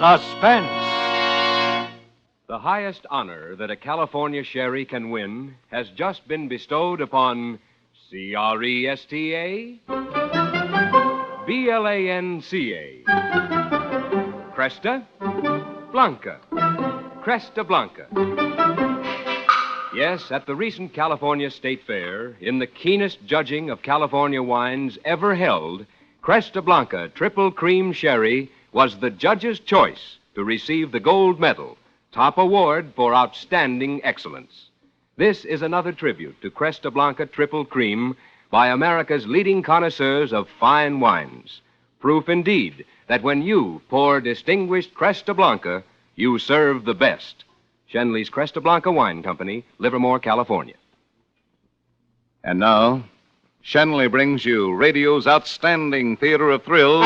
Suspense. The highest honor that a California sherry can win has just been bestowed upon Cresta Blanca. Cresta Blanca. Cresta Blanca. Yes, at the recent California State Fair, in the keenest judging of California wines ever held, Cresta Blanca Triple Cream Sherry was the judge's choice to receive the gold medal, top award for outstanding excellence. This is another tribute to Cresta Blanca Triple Cream by America's leading connoisseurs of fine wines. Proof indeed that when you pour distinguished Cresta Blanca, you serve the best. Shenley's Cresta Blanca Wine Company, Livermore, California. And now, Shenley brings you radio's outstanding theater of thrills,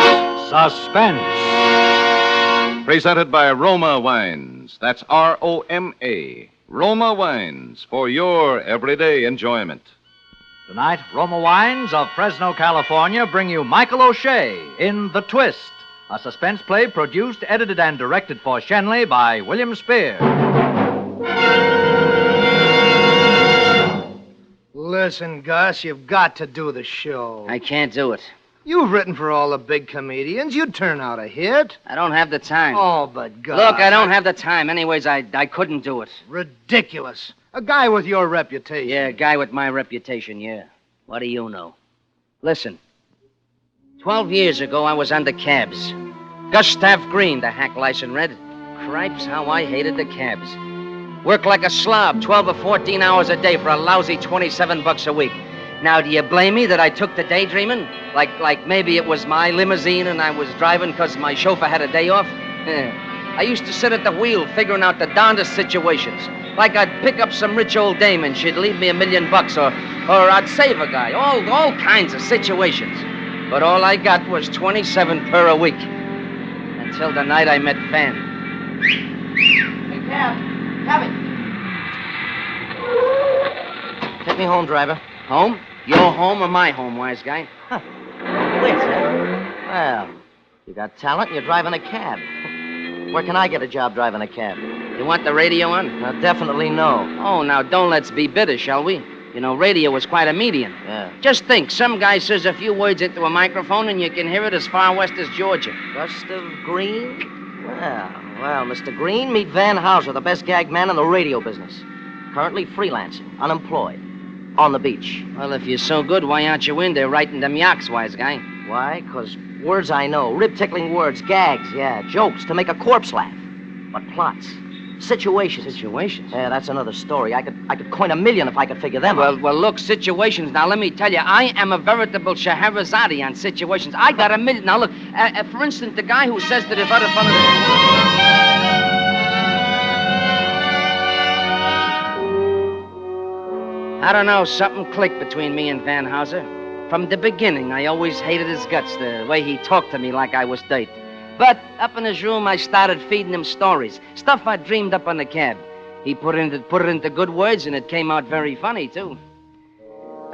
Suspense. presented by Roma Wines. That's Roma. Roma Wines, for your everyday enjoyment. Tonight, Roma Wines of Fresno, California bring you Michael O'Shea in The Twist, a suspense play produced, edited, and directed for Shenley by William Spear. Listen, Gus, you've got to do the show. I can't do it. You've written for all the big comedians. You'd turn out a hit. I don't have the time. Oh, but Gus. Look, I don't have the time. Anyways, I couldn't do it. Ridiculous. A guy with your reputation. Yeah, a guy with my reputation, yeah. What do you know? Listen. 12 years ago, I was under cabs. Gustav Green, the hack license read. Cripes, how I hated the cabs. Work like a slob, 12 or 14 hours a day for a lousy $27 a week. Now, do you blame me that I took to daydreaming? Like maybe it was my limousine and I was driving because my chauffeur had a day off? I used to sit at the wheel figuring out the darndest situations. Like I'd pick up some rich old dame and she'd leave me $1 million, or I'd save a guy. All kinds of situations. But all I got was 27 per a week. Until the night I met Van. Hey, Cab it. Take me home, driver. Home? Your home or my home, wise guy? Huh. Wait, sir. Well, you got talent and you're driving a cab. Where can I get a job driving a cab? You want the radio on? Definitely no. Oh, now don't let's be bitter, shall we? You know, radio is quite a medium. Yeah. Just think, some guy says a few words into a microphone and you can hear it as far west as Georgia. Gustav Green? Well, Mr. Green, meet Van Houser, the best gag man in the radio business. Currently freelancing, unemployed, on the beach. Well, if you're so good, why aren't you in there writing them yaks, wise guy? Why? 'Cause words I know, rib-tickling words, gags, yeah, jokes to make a corpse laugh. But plots, situations. Situations? Yeah, that's another story. I could coin 1 million if I could figure them out. Well, look, situations. Now, let me tell you, I am a veritable Scheherazade on situations. I got 1 million. Now, look, for instance, the guy who says that if other fellas... I don't know, something clicked between me and Van Houser. From the beginning, I always hated his guts, the way he talked to me like I was dirt. But up in his room, I started feeding him stories, stuff I dreamed up on the cab. He put it into good words, and it came out very funny, too.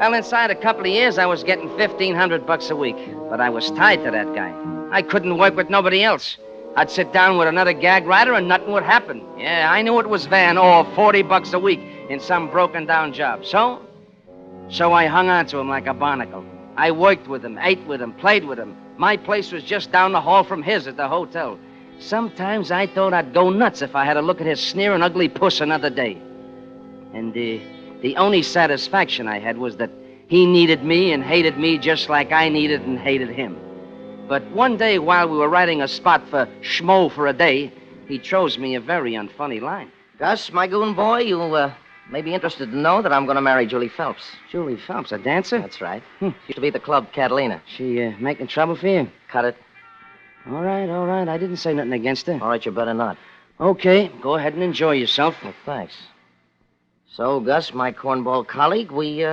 Well, inside a couple of years, I was getting $1,500 a week, but I was tied to that guy. I couldn't work with nobody else. I'd sit down with another gag writer, and nothing would happen. Yeah, I knew it was Van, or $40 a week in some broken-down job. So I hung on to him like a barnacle. I worked with him, ate with him, played with him. My place was just down the hall from his at the hotel. Sometimes I thought I'd go nuts if I had to look at his sneering ugly puss another day. And the only satisfaction I had was that he needed me and hated me just like I needed and hated him. But one day while we were writing a spot for Schmo for a Day, he chose me a very unfunny line. Gus, my goon boy, you may be interested to know that I'm going to marry Julie Phelps. Julie Phelps, a dancer? That's right. Used to be at the club Catalina. She making trouble for you? Cut it. All right. I didn't say nothing against her. All right, you better not. Okay, go ahead and enjoy yourself. Well, thanks. So, Gus, my cornball colleague, we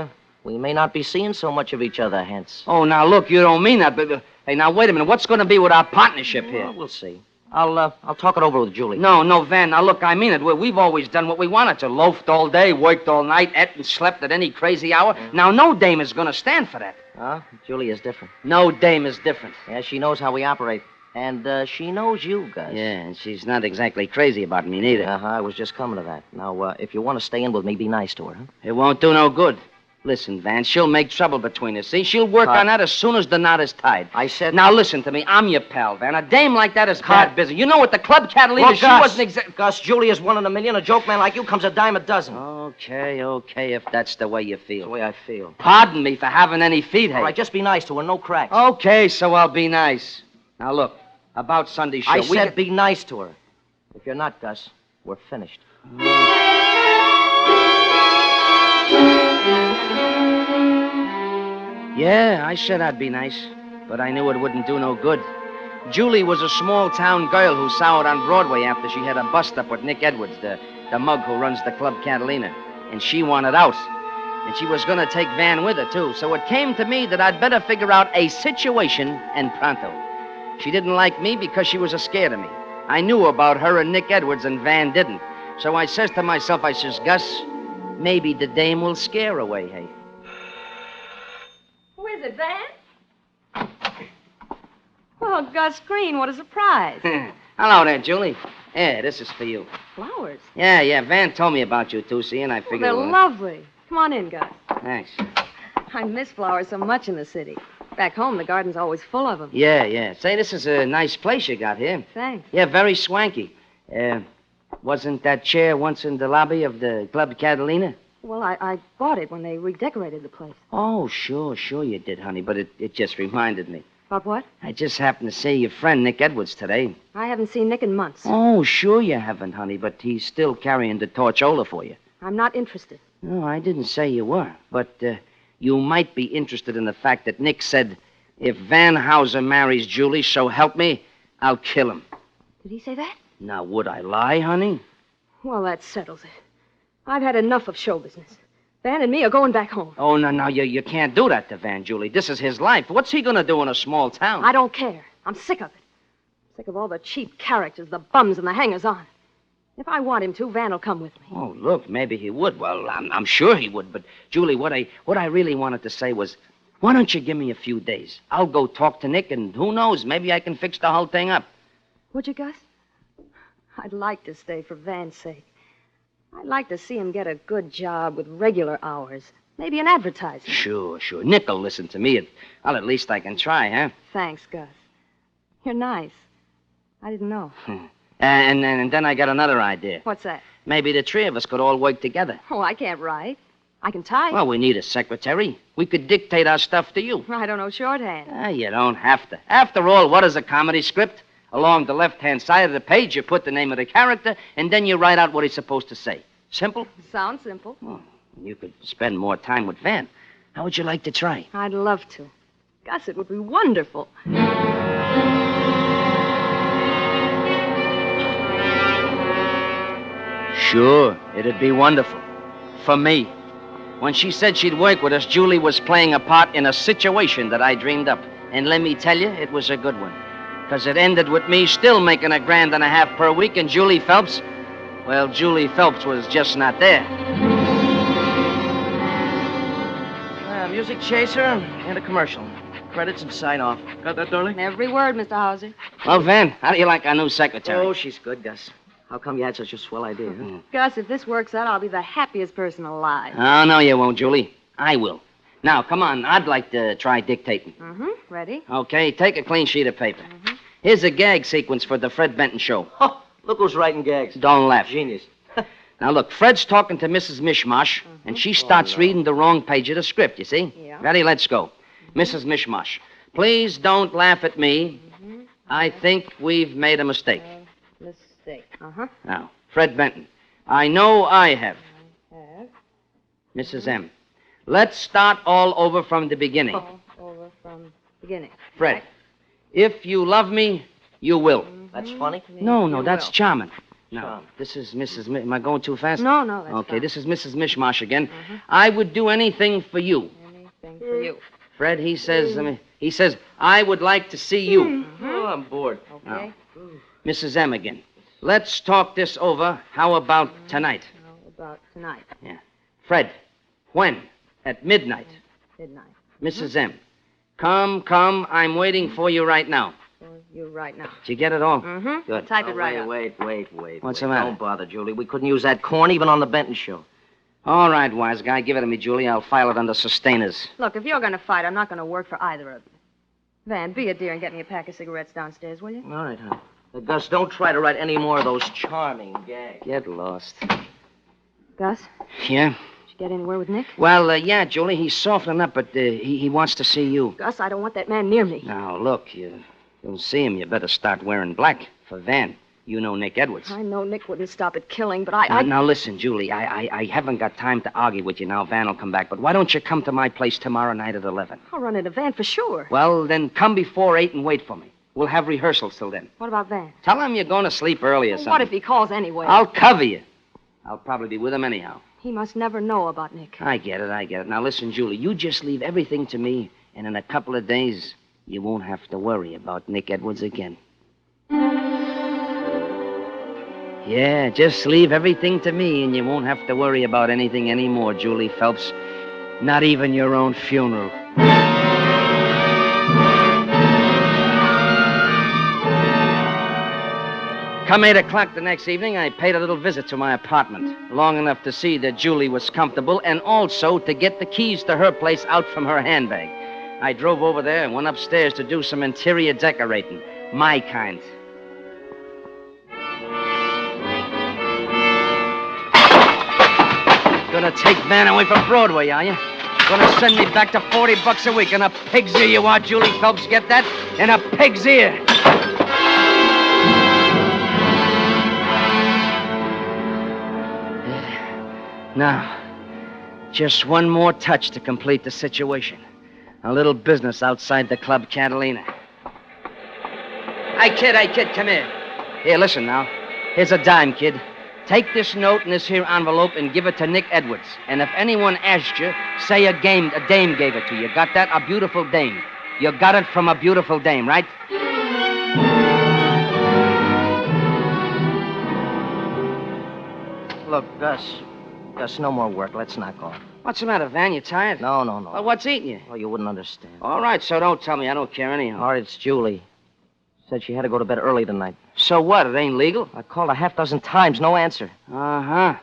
may not be seeing so much of each other hence. Oh, now, look, you don't mean that, but... hey, now, wait a minute. What's going to be with our partnership here? Well, we'll see. I'll talk it over with Julie. No, Van. Now, look, I mean it. We've always done what we wanted to. Loafed all day, worked all night, ate and slept at any crazy hour. Now, no dame is going to stand for that. Julie is different. No dame is different. Yeah, she knows how we operate. And she knows you, Gus. Yeah, and she's not exactly crazy about me neither. Uh-huh, I was just coming to that. Now, if you want to stay in with me, be nice to her, huh? It won't do no good. Listen, Van, she'll make trouble between us. See, she'll work Cut. on that as soon as the knot is tied. I said... Now, listen to me. I'm your pal, Van. A dame like that is Cut. bad business. You know what? The club Catalina, Look, she Gus, wasn't exactly... Gus, Julia's 1 in a million. A joke man like you comes a dime a dozen. Okay, if that's the way you That's feel. the way I feel. Pardon me for having any feet, hey. All right, just be nice to her. No cracks. Okay, so I'll be nice. Now, look, about Sunday's show. I we said can- be nice to her. If you're not, Gus, we're finished. Yeah, I said I'd be nice, but I knew it wouldn't do no good. Julie was a small-town girl who soured on Broadway after she had a bust-up with Nick Edwards, the mug who runs the Club Catalina, and she wanted out. And she was going to take Van with her, too, so it came to me that I'd better figure out a situation and pronto. She didn't like me because she was scared of me. I knew about her and Nick Edwards, and Van didn't. So I says to myself, I says, Gus, maybe the dame will scare her away, hey? Who is it, Van? Oh, Gus Green, what a surprise. Hello there, Julie. Yeah, this is for you. Flowers. Yeah, Van told me about you, too, see, and I Oh, figured... they're lovely. Come on in, Gus. Thanks. I miss flowers so much in the city. Back home, the garden's always full of them. Yeah. Say, this is a nice place you got here. Thanks. Yeah, very swanky. Wasn't that chair once in the lobby of the Club Catalina? Well, I bought it when they redecorated the place. Oh, sure you did, honey, but it just reminded me. About what? I just happened to see your friend Nick Edwards today. I haven't seen Nick in months. Oh, sure you haven't, honey, but he's still carrying the torchola for you. I'm not interested. No, I didn't say you were, but you might be interested in the fact that Nick said, if Van Hauser marries Julie, so help me, I'll kill him. Did he say that? Now, would I lie, honey? Well, that settles it. I've had enough of show business. Van and me are going back home. Oh, no, you can't do that to Van, Julie. This is his life. What's he going to do in a small town? I don't care. I'm sick of it. Sick of all the cheap characters, the bums, and the hangers-on. If I want him to, Van will come with me. Oh, look, maybe he would. Well, I'm sure he would. But, Julie, what I really wanted to say was, why don't you give me a few days? I'll go talk to Nick, and who knows, maybe I can fix the whole thing up. Would you, Gus? I'd like to stay for Van's sake. I'd like to see him get a good job with regular hours. Maybe an advertisement. Sure. Nick will listen to me. Well, at least I can try, huh? Thanks, Gus. You're nice. I didn't know. And then I got another idea. What's that? Maybe the three of us could all work together. Oh, I can't write. I can type. Well, we need a secretary. We could dictate our stuff to you. I don't know shorthand. You don't have to. After all, what is a comedy script? Along the left-hand side of the page, you put the name of the character, and then you write out what he's supposed to say. Simple? Sounds simple. Well, you could spend more time with Van. How would you like to try? I'd love to. Gus, it would be wonderful. Sure, it'd be wonderful. For me. When she said she'd work with us, Julie was playing a part in a situation that I dreamed up. And let me tell you, it was a good one. Because it ended with me still making $1.5 grand per week, and Julie Phelps, well, Julie Phelps was just not there. Music chaser and a commercial. Credits and sign off. Got that, darling? Every word, Mr. Hauser. Well, Van, how do you like our new secretary? Oh, she's good, Gus. How come you had such a swell idea, huh? Gus, if this works out, I'll be the happiest person alive. Oh, no, you won't, Julie. I will. Now, come on. I'd like to try dictating. Mm-hmm. Ready? Okay, take a clean sheet of paper. Here's a gag sequence for the Fred Benton show. Oh, look who's writing gags. Don't laugh. Genius. Now, look, Fred's talking to Mrs. Mishmash, and she starts reading the wrong page of the script, you see? Yeah. Ready? Let's go. Mrs. Mishmash, please don't laugh at me. I think we've made a mistake. Mistake. Uh-huh. Now, Fred Benton, I know I have. Have. Mrs. M, let's start all over from the beginning. Over from beginning. Fred, if you love me, you will. That's funny. No, that's will. charming. Now, Charming. this is Mrs. Am I going too fast? No, that's Okay, fine. this is Mrs. Mishmash again. I would do anything for you. Anything for you. Fred, he says, I would like to see you. Oh, I'm bored. Okay. Mrs. M again. Let's talk this over. How about tonight? How about tonight? Yeah. Fred, when? At midnight. Midnight. Mrs. M. Come, I'm waiting for you right now. For You right now. Did you get it all? Mm-hmm. Good. Type it right up. Wait. What's the matter? Don't bother, Julie. We couldn't use that corn even on the Benton show. All right, wise guy. Give it to me, Julie. I'll file it under sustainers. Look, if you're going to fight, I'm not going to work for either of you. Van, be a dear and get me a pack of cigarettes downstairs, will you? All right, honey. Gus, don't try to write any more of those charming gags. Get lost. Gus, Yeah? did you get anywhere with Nick? Well, yeah, Julie, he's softening up, but he wants to see you. Gus, I don't want that man near me. Now, look, you'll see him. You better start wearing black for Van. You know Nick Edwards. I know Nick wouldn't stop at killing, but Now, listen, Julie, I haven't got time to argue with you now. Van will come back, but why don't you come to my place tomorrow night at 11? I'll run in a van for sure. Well, then come before 8 and wait for me. We'll have rehearsals till then. What about Van? Tell him you're going to sleep early or something. What if he calls anyway? I'll cover you. I'll probably be with him anyhow. He must never know about Nick. I get it. Now, listen, Julie, you just leave everything to me, and in a couple of days, you won't have to worry about Nick Edwards again. Yeah, just leave everything to me, and you won't have to worry about anything anymore, Julie Phelps. Not even your own funeral. Come 8 o'clock the next evening, I paid a little visit to my apartment, long enough to see that Julie was comfortable and also to get the keys to her place out from her handbag. I drove over there and went upstairs to do some interior decorating. My kind. Gonna take Van away from Broadway, are you? Gonna send me back to $40 a week in a pig's ear, you are, Julie Phelps? Get that? In a pig's ear. Now, just one more touch to complete the situation. A little business outside the Club Catalina. Hey, kid, come here. Here, listen now. Here's a dime, kid. Take this note in this here envelope and give it to Nick Edwards. And if anyone asks you, say a dame gave it to you. Got that? A beautiful dame. You got it from a beautiful dame, right? Look, Gus, no more work. Let's knock off. What's the matter, Van? You tired? No. Well, what's eating you? Oh, you wouldn't understand. All right, so don't tell me. I don't care anyhow. All right, it's Julie. Said she had to go to bed early tonight. So what? It ain't legal? I called a half dozen times, no answer. Uh-huh.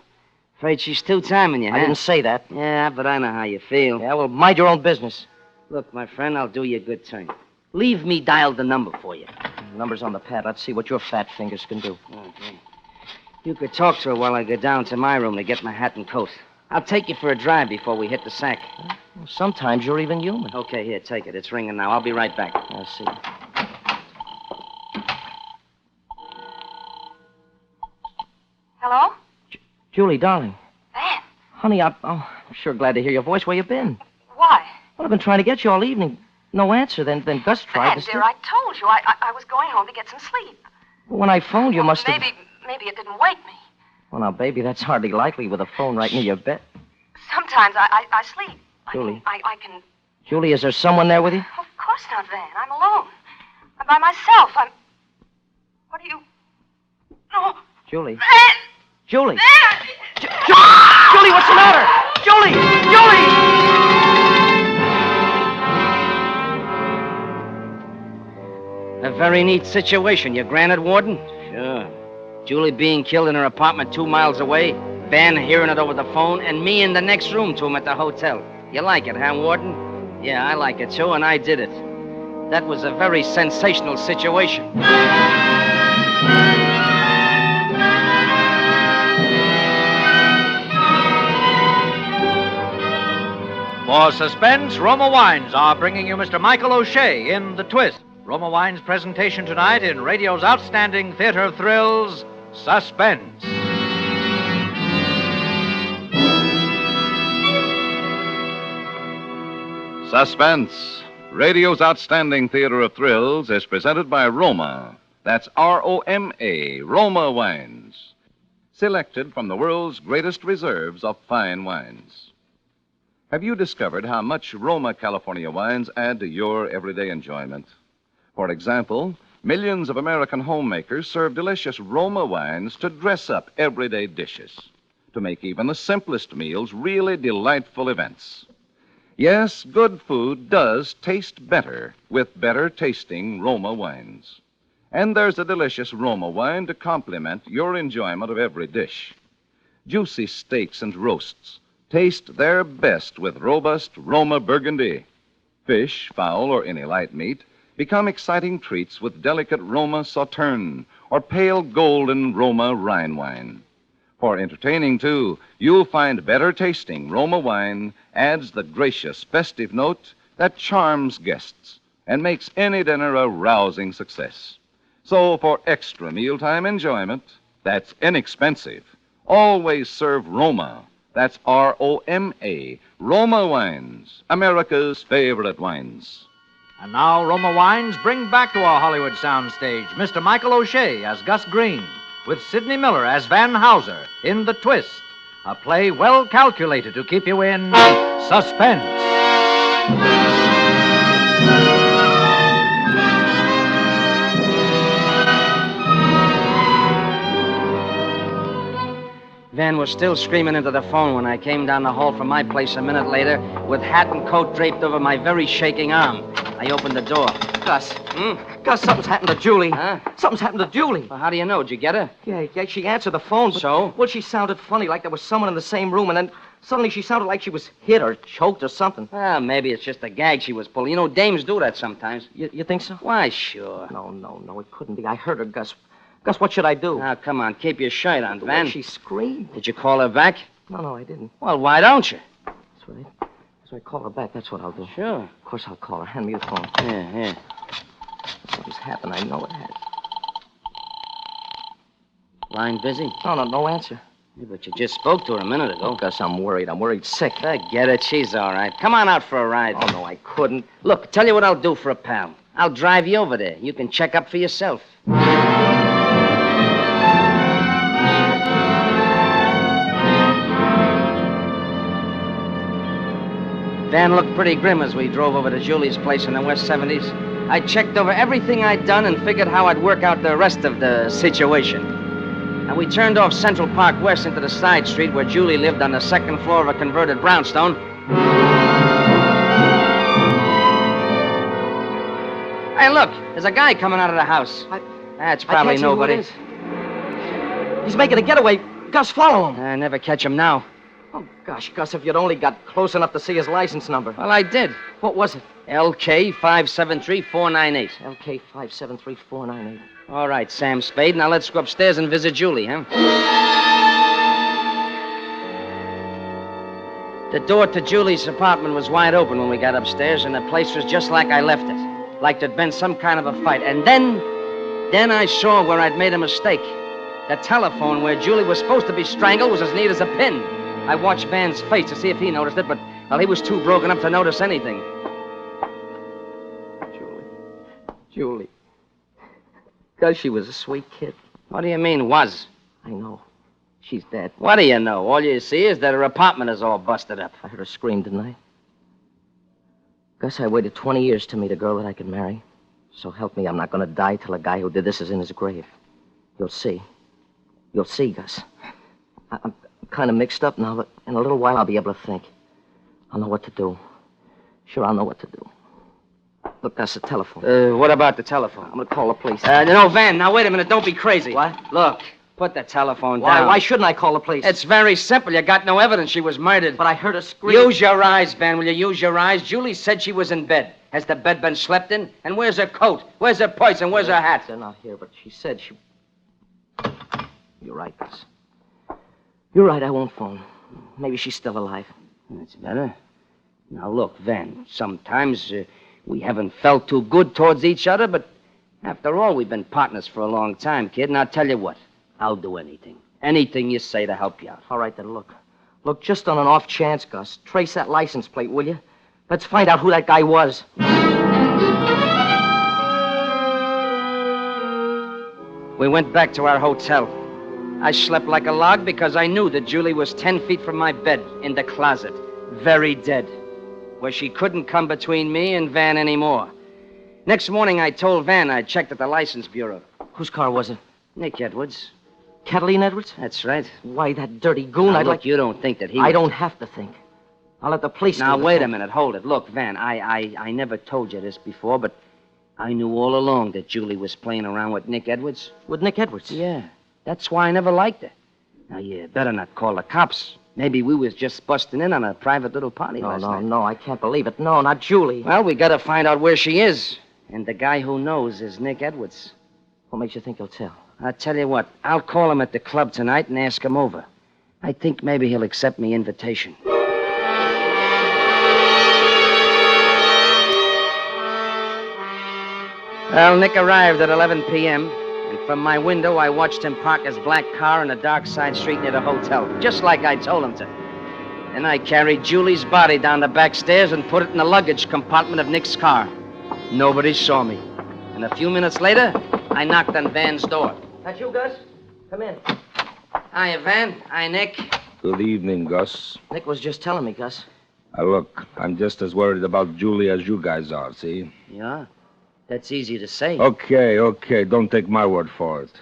Afraid she's two-timing you, huh? I didn't say that. Yeah, but I know how you feel. Yeah, well, mind your own business. Look, my friend, I'll do you a good turn. Leave me dial the number for you. The number's on the pad. Let's see what your fat fingers can do. Okay. You could talk to her while I go down to my room to get my hat and coat. I'll take you for a drive before we hit the sack. Well, sometimes you're even human. Okay, here, take it. It's ringing now. I'll be right back. I'll see. Hello? Julie, darling. Van? Honey, I'm sure glad to hear your voice. Where you been? Why? Well, I've been trying to get you all evening. No answer. Then Gus tried Van, dear, I told you. I was going home to get some sleep. When I phoned, you must have... Maybe it didn't wake me. Well, now, baby, that's hardly likely with a phone right near your bed. Sometimes I sleep. Julie. I can... Julie, is there someone there with you? Of course not, Van. I'm alone. I'm by myself. What are you... No. Julie. Van! Julie! Van! Julie, what's the matter? Julie! A very neat situation, you granted, Warden? Sure. Julie being killed in her apartment 2 miles away, Van hearing it over the phone, and me in the next room to him at the hotel. You like it, huh, Warden? Yeah, I like it, too, and I did it. That was a very sensational situation. For Suspense, Roma Wines are bringing you Mr. Michael O'Shea in The Twist. Roma Wines' presentation tonight in radio's outstanding theater of thrills, Suspense. Suspense, radio's outstanding theater of thrills, is presented by Roma. That's Roma, Roma Wines. Selected from the world's greatest reserves of fine wines. Have you discovered how much Roma California wines add to your everyday enjoyment? For example, millions of American homemakers serve delicious Roma wines to dress up everyday dishes, to make even the simplest meals really delightful events. Yes, good food does taste better with better tasting Roma wines. And there's a delicious Roma wine to complement your enjoyment of every dish. Juicy steaks and roasts taste their best with robust Roma Burgundy. Fish, fowl, or any light meat become exciting treats with delicate Roma Sauterne or pale golden Roma Rhine wine. For entertaining, too, you'll find better tasting Roma wine adds the gracious, festive note that charms guests and makes any dinner a rousing success. So, for extra mealtime enjoyment that's inexpensive, always serve Roma. That's Roma. Roma Wines, America's favorite wines. And now Roma Wines bring back to our Hollywood soundstage Mr. Michael O'Shea as Gus Green, with Sidney Miller as Van Hauser in The Twist, a play well calculated to keep you in suspense. Van was still screaming into the phone when I came down the hall from my place a minute later with hat and coat draped over my very shaking arm. I opened the door. Gus. Gus, something's happened to Julie. Huh? Something's happened to Julie. Well, how do you know? Did you get her? Yeah, she answered the phone. But, So? Well, she sounded funny, like there was someone in the same room, and then suddenly she sounded like she was hit or choked or something. Well, maybe it's just a gag she was pulling. You know, dames do that sometimes. You think so? Why, sure. No, it couldn't be. I heard her, Gus. Gus, what should I do? Now, come on, keep your shirt on, The Van. way she screamed. Did you call her back? No, I didn't. Well, why don't you? That's right. So I call her back. That's what I'll do. Sure. Of course, I'll call her. Hand me the phone. Yeah. Something's happened. I know it has. Line busy? No answer. Yeah, but you just spoke to her a minute ago. Oh, Gus, I'm worried. I'm worried sick. Forget it. She's all right. Come on out for a ride. Oh, no, I couldn't. Look, tell you what I'll do for a pal. I'll drive you over there. You can check up for yourself. Van looked pretty grim as we drove over to Julie's place in the West 70s. I checked over everything I'd done and figured how I'd work out the rest of the situation. And we turned off Central Park West into the side street where Julie lived on the second floor of a converted brownstone. Hey, look, there's a guy coming out of the house. That's probably I can't see who nobody. it is. He's making a getaway. Gus, follow him. I never catch him now. Oh, gosh, Gus, if you'd only got close enough to see his license number. Well, I did. What was it? LK 573-498. LK 573-498. All right, Sam Spade. Now let's go upstairs and visit Julie, huh? The door to Julie's apartment was wide open when we got upstairs, and the place was just like I left it. Like there'd been some kind of a fight. And then I saw where I'd made a mistake. The telephone where Julie was supposed to be strangled was as neat as a pin. I watched Van's face to see if he noticed it, but, well, he was too broken up to notice anything. Julie. Gus, she was a sweet kid. What do you mean, was? I know. She's dead. What do you know? All you see is that her apartment is all busted up. I heard her scream, didn't I? Gus, I waited 20 years to meet a girl that I could marry. So help me, I'm not going to die till the guy who did this is in his grave. You'll see. You'll see, Gus. I'm kind of mixed up now, but in a little while I'll be able to think. I'll know what to do. Sure, I'll know what to do. Look, that's the telephone. What about the telephone? I'm going to call the police. No, Van, now wait a minute. Don't be crazy. What? Look, put the telephone Why? down. Why shouldn't I call the police? It's very simple. You got no evidence she was murdered. But I heard her scream. Use your eyes, Van. Will you use your eyes? Julie said she was in bed. Has the bed been slept in? And where's her coat? Where's her purse? And where's her hat? They're not here, but she said she... You're right, Gus. You're right, I won't phone. Maybe she's still alive. That's better. Now, look, Van, sometimes we haven't felt too good towards each other, but after all, we've been partners for a long time, kid. And I'll tell you what, I'll do anything. Anything you say to help you out. All right, then, look. Look, just on an off chance, Gus, trace that license plate, will you? Let's find out who that guy was. We went back to our hotel. I slept like a log because I knew that Julie was 10 feet from my bed in the closet, very dead, where she couldn't come between me and Van anymore. Next morning, I told Van I'd checked at the license bureau. Whose car was it? Nick Edwards. Catalina Edwards? That's right. Why, that dirty goon, Now, I'd look, like... you don't think that he I was... don't have to think. I'll let the police Now, do the wait a thinking. minute. Hold it. Look, Van, I never told you this before, but I knew all along that Julie was playing around with Nick Edwards. With Nick Edwards? Yeah, that's why I never liked her. Now, you better not call the cops. Maybe we was just busting in on a private little party last night. No, I can't believe it. No, not Julie. Well, we gotta find out where she is. And the guy who knows is Nick Edwards. What makes you think he'll tell? I'll tell you what, I'll call him at the club tonight and ask him over. I think maybe he'll accept me invitation. Well, Nick arrived at 11 p.m., and from my window, I watched him park his black car on a dark side street near the hotel, just like I told him to. Then I carried Julie's body down the back stairs and put it in the luggage compartment of Nick's car. Nobody saw me. And a few minutes later, I knocked on Van's door. That you, Gus? Come in. Hiya, Van. Hi, Nick. Good evening, Gus. Nick was just telling me, Gus. Look, I'm just as worried about Julie as you guys are, see? Yeah? That's easy to say. Okay. Don't take my word for it.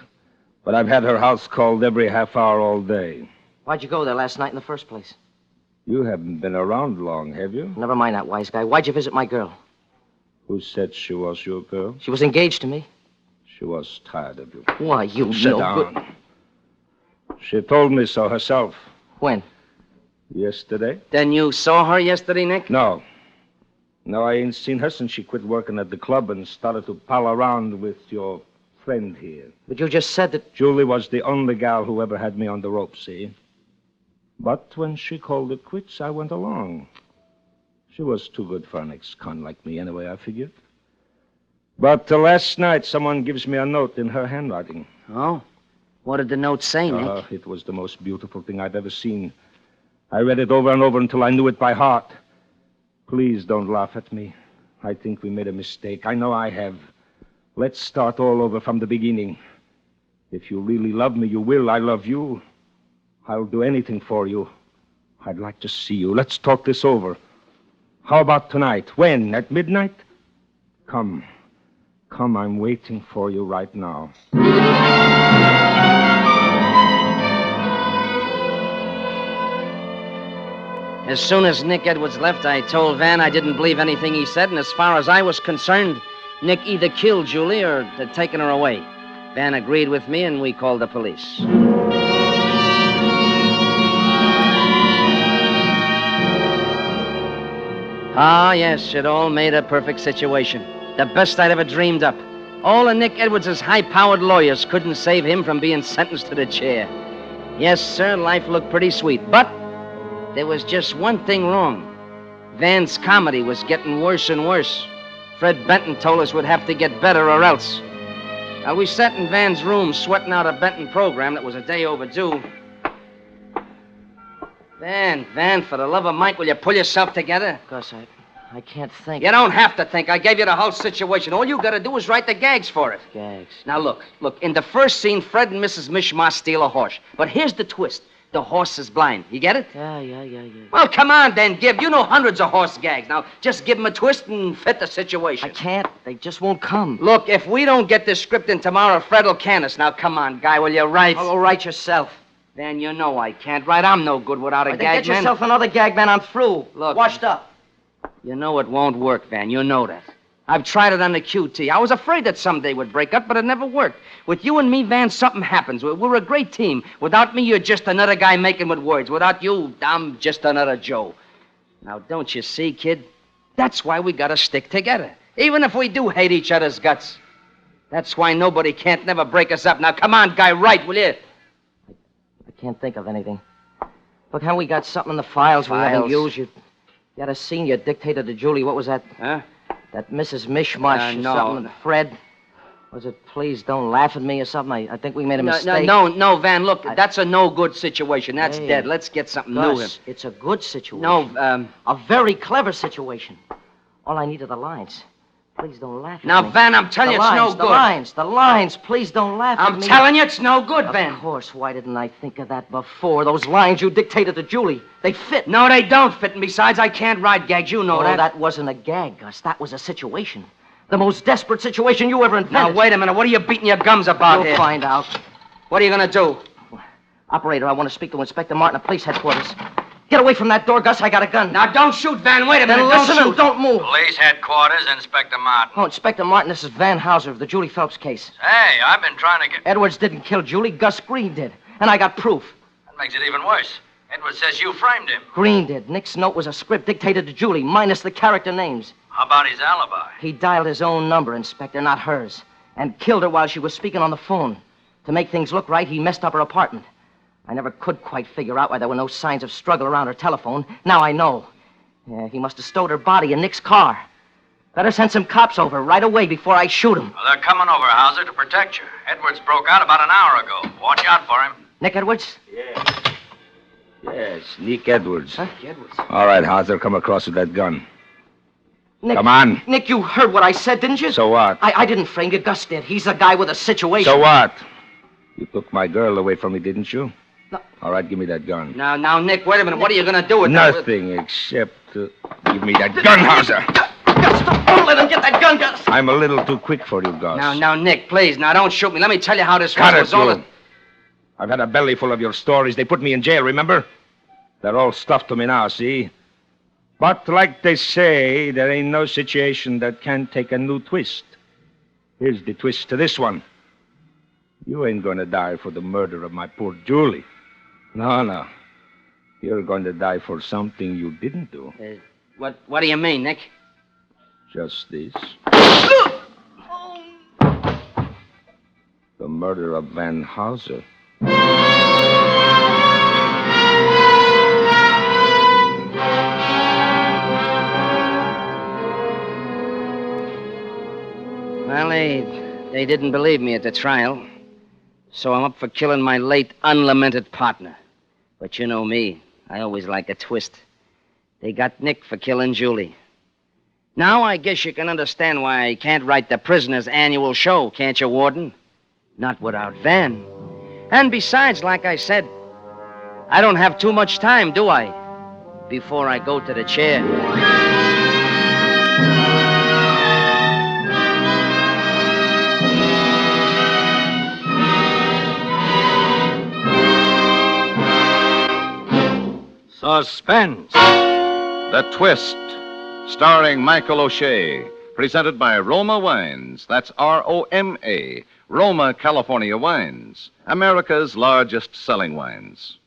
But I've had her house called every half hour all day. Why'd you go there last night in the first place? You haven't been around long, have you? Never mind that, wise guy. Why'd you visit my girl? Who said she was your girl? She was engaged to me. She was tired of you. Why, you Sit no down. good... She told me so herself. When? Yesterday? Then you saw her yesterday, Nick? No, I ain't seen her since she quit working at the club and started to pal around with your friend here. But you just said that... Julie was the only gal who ever had me on the rope, see? But when she called it quits, I went along. She was too good for an ex-con like me anyway, I figured. But last night, someone gives me a note in her handwriting. Oh? What did the note say, Nick? It was the most beautiful thing I've ever seen. I read it over and over until I knew it by heart. Please don't laugh at me. I think we made a mistake. I know I have. Let's start all over from the beginning. If you really love me, you will. I love you. I'll do anything for you. I'd like to see you. Let's talk this over. How about tonight? When? At midnight? Come, I'm waiting for you right now. As soon as Nick Edwards left, I told Van I didn't believe anything he said, and as far as I was concerned, Nick either killed Julie or had taken her away. Van agreed with me, and we called the police. Ah, yes, it all made a perfect situation. The best I'd ever dreamed up. All of Nick Edwards' high-powered lawyers couldn't save him from being sentenced to the chair. Yes, sir, life looked pretty sweet, but there was just one thing wrong. Van's comedy was getting worse and worse. Fred Benton told us we'd have to get better or else. Now, we sat in Van's room sweating out a Benton program that was a day overdue. Van, for the love of Mike, will you pull yourself together? Gus, I can't think. You don't have to think. I gave you the whole situation. All you gotta do is write the gags for it. Gags. Now, look. In the first scene, Fred and Mrs. Mishmash steal a horse. But here's the twist. The horse is blind. You get it? Yeah. Well, come on, then, Gib. You know hundreds of horse gags. Now, just give them a twist and fit the situation. I can't. They just won't come. Look, if we don't get this script in tomorrow, Fred will can us. Now, come on, guy, will you write? I'll write yourself. Then you know I can't write. I'm no good without a Then gag, get yourself another gag, man. I'm through. Look. Washed up. You know it won't work, Van. You know that. I've tried it on the QT. I was afraid that someday would break up, but it never worked. With you and me, Van, something happens. We're a great team. Without me, you're just another guy making with words. Without you, I'm just another Joe. Now, don't you see, kid? That's why we gotta stick together. Even if we do hate each other's guts. That's why nobody can't never break us up. Now, come on, guy, write, will you? I can't think of anything. Look, how we got something in the files we haven't Files? used. You had a scene you dictated to Julie. What was that? Huh? That Mrs. Mishmash or no. something. Fred. Was it Please Don't Laugh at Me or something? I think we made a mistake. No, Van, look, that's a no-good situation. That's Hey, dead. Let's get something new here. Gus, it's a good situation. No, A very clever situation. All I need are the lines. Please don't laugh at now, me. Van, I'm telling you, it's no good. The lines. Please don't laugh at I'm me. telling you, it's no good, Van. Of course. Why didn't I think of that before? Those lines you dictated to Julie, they fit. No, they don't fit. And besides, I can't write gags. You know that. That wasn't a gag, Gus. That was a situation. The most desperate situation you ever invented. Now, wait a minute. What are you beating your gums about You'll here? find out. What are you going to do? Operator, I want to speak to Inspector Martin at police headquarters. Get away from that door, Gus. I got a gun. Now, don't shoot, Van. Wait a minute. Then Don't listen and shoot. don't move. Police headquarters, Inspector Martin. Oh, Inspector Martin, this is Van Hauser of the Julie Phelps case. Hey, I've been trying to get... Edwards didn't kill Julie. Gus Green did. And I got proof. That makes it even worse. Edwards says you framed him. Green did. Nick's note was a script dictated to Julie, minus the character names. How about his alibi? He dialed his own number, Inspector, not hers, and killed her while she was speaking on the phone. To make things look right, he messed up her apartment. I never could quite figure out why there were no signs of struggle around her telephone. Now I know. Yeah, he must have stowed her body in Nick's car. Better send some cops over right away before I shoot him. Well, they're coming over, Hauser, to protect you. Edwards broke out about an hour ago. Watch out for him. Nick Edwards? Yes, Nick Edwards. Huh? Edwards. All right, Hauser, come across with that gun. Nick, Come on. Nick, you heard what I said, didn't you? So what? I didn't frame you. Gus did. He's a guy with a situation. So what? You took my girl away from me, didn't you? No. All right, give me that gun. Now, Nick, wait a minute. What are you going to do with that? Nothing except give me that gun, Hauser. Gus, don't let him get that gun, Gus. I'm a little too quick for you, Gus. Now, Nick, please. Now, don't shoot me. Let me tell you how this Cut was it, all... you. I've had a belly full of your stories. They put me in jail, remember? They're all stuffed to me now, see? But like they say, there ain't no situation that can't take a new twist. Here's the twist to this one. You ain't gonna die for the murder of my poor Julie. No. You're going to die for something you didn't do. What do you mean, Nick? Just this. The murder of Van Hauser. Well, they didn't believe me at the trial. So I'm up for killing my late unlamented partner. But you know me. I always like a twist. They got Nick for killing Julie. Now I guess you can understand why I can't write the prisoner's annual show, can't you, Warden? Not without Van. And besides, like I said, I don't have too much time, do I? Before I go to the chair. Suspense. The Twist, starring Michael O'Shea, presented by Roma Wines. That's Roma, Roma, California Wines, America's largest selling wines.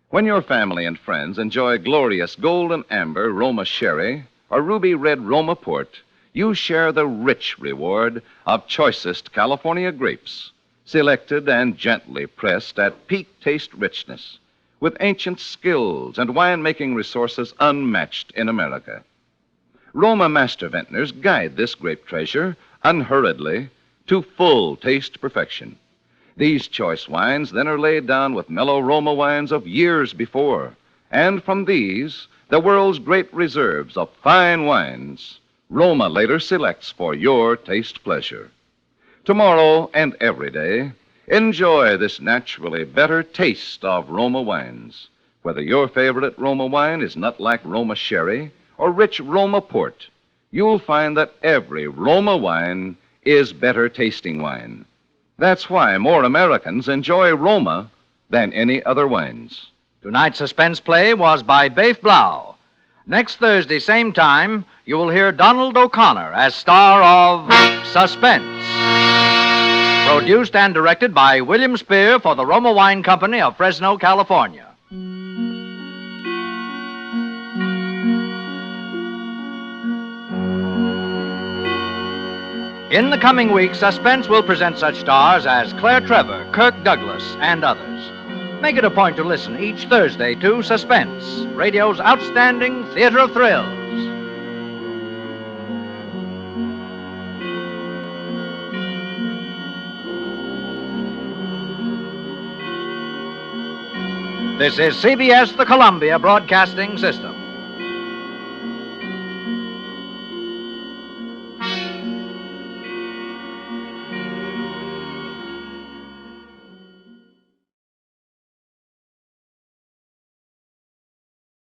When your family and friends enjoy glorious golden amber Roma sherry or ruby red Roma port, you share the rich reward of choicest California grapes, selected and gently pressed at peak taste richness, with ancient skills and winemaking resources unmatched in America. Roma master vintners guide this grape treasure unhurriedly to full taste perfection. These choice wines then are laid down with mellow Roma wines of years before, and from these, the world's great reserves of fine wines, Roma later selects for your taste pleasure. Tomorrow and every day, enjoy this naturally better taste of Roma wines. Whether your favorite Roma wine is nut like Roma sherry or rich Roma port, you'll find that every Roma wine is better tasting wine. That's why more Americans enjoy Roma than any other wines. Tonight's suspense play was by Baif Blau. Next Thursday, same time, you will hear Donald O'Connor as star of Suspense. Produced and directed by William Spear for the Roma Wine Company of Fresno, California. In the coming weeks, Suspense will present such stars as Claire Trevor, Kirk Douglas, and others. Make it a point to listen each Thursday to Suspense, radio's outstanding theater of thrills. This is CBS, the Columbia Broadcasting System.